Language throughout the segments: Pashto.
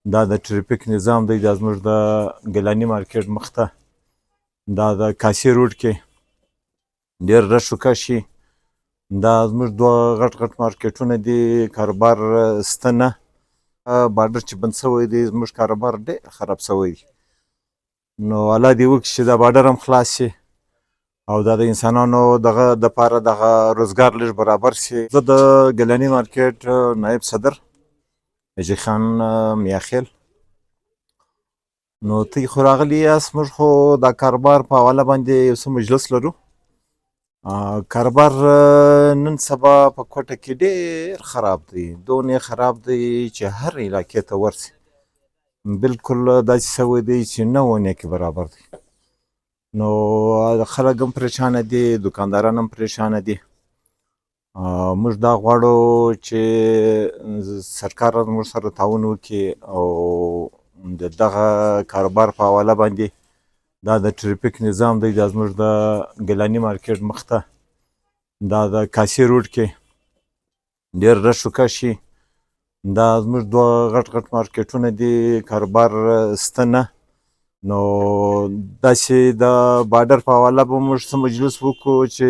دا د ټریفیک نظام دی دا زموږ د ګیلاني مارکیټ مخ ته دا د کاسې روډ کې ډېر رش وکشي. دا زموږ دوه غټ غټ مارکیټونه دي، کاروبار شته نه. بارډر چې بند شوی دی زموږ کاروبار ډېر خراب شوی دی. نو الله دې وکړي چې دا بارډر هم خلاص شي او دا د انسانانو دغه دپاره دغه روزګار لږ برابر شي. زه د ګیلاني مارکیټ نایب صدر حاجي خان میاخیل. نو تی خو راغلي یاست، موږ خو دا کاروبار په حواله باندې یو څه مجلس لرو. کاروبار نن سبا په کوټه کې ډېر خراب دی، دونې خراب دی چې هر علاقې ته ورسي. بالکل داسې شوی دی چې نه ونې کې برابر دی. نو خلک هم پریشانه دي، دکانداران هم پریشانه دي. موږ دا غواړو چې سرکار موږ سره تعاون وکړي او د دغه کاروبار په حواله باندې دا د ټریفیک نظام دی دا زموږ د ګیلاني مارکیټ مخ ته دا د کاسې روډ کې ډېر رش وکشي. دا زموږ دوه غټ غټ مارکیټونه دي، کاروبار شته نه. نو داسې د بارډر په حواله به موږ څه مجلس وکړو چې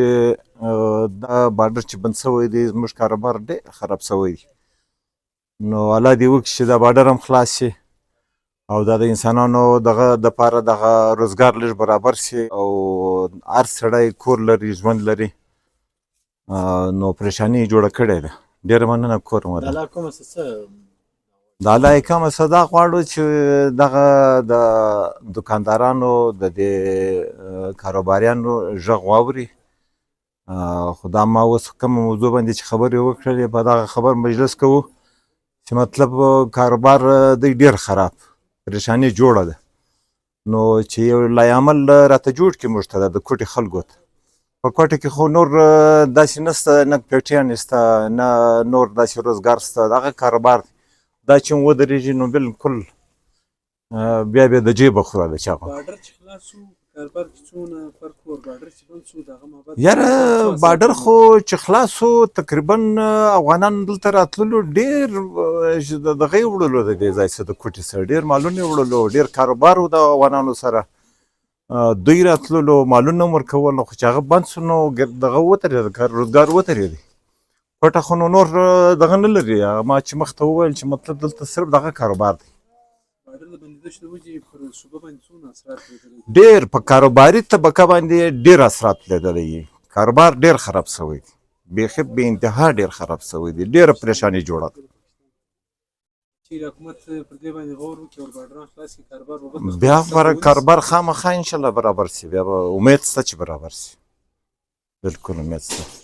دا بارډر چې بند شوی دی زموږ کاروبار ډېر خراب شوی دی. نو الله دې وکړي چې دا بارډر هم خلاص شي او دا د انسانانو دغه دپاره دغه روزګار لږ برابر شي او هر سړی کور لري، ژوند لري. نو پریشاني یې جوړه کړې ده. ډېره مننه کور مو ده. د الله احکامه څه دا غواړو چې دغه د دکاندارانو د دې کاروباریانو غږ واوري. خو دا ما اوس کومه موضوع باندې چې خبرې وکړلې په دغه خبر مجلس کوو چې مطلب کاروبار دی ډېر خراب، پریشاني جوړه ده. نو چې یو لایعمل راته جوړ کړي موږ ته د کوټې خلکو ته. په کوټه کې خو نور داسې نشته، نه پیټیان شته، نه نور داسې روزګار شته. دغه کاروبار دا چې ودرېږي نو بالکل بیا د جیبه خوره ده چا خو. یاره بارډر خو چې خلاص شو تقریبا افغانان دلته راتللو ډېر دغه یې وړلو د دې ځای څخه د کوټې سره ډېر مالونه یې وړلو، ډېر کاروبار و د افغانانو سره. دوی راتللو مالونه هم ورکول، خو چې هغه بند شو نو دغه ودرېد، روزګار ودرېدی. کوټه خو نو نور دغه نه لري. ما چې مخته وویل چې مطلب دلته صرف دغه کاروبار دی. ډېر په کاروباري طبقه باندې ډېر اثرات لیدلی. کاروبار ډېر خراب شوی دی، بیخي بې انتها ډېر خراب شوی دی، ډېره پریشاني جوړه ده. بیا کاروبار خامخا انشاءالله برابر شي، بیا به امید شته چې برابر شي. بالکل امید شته.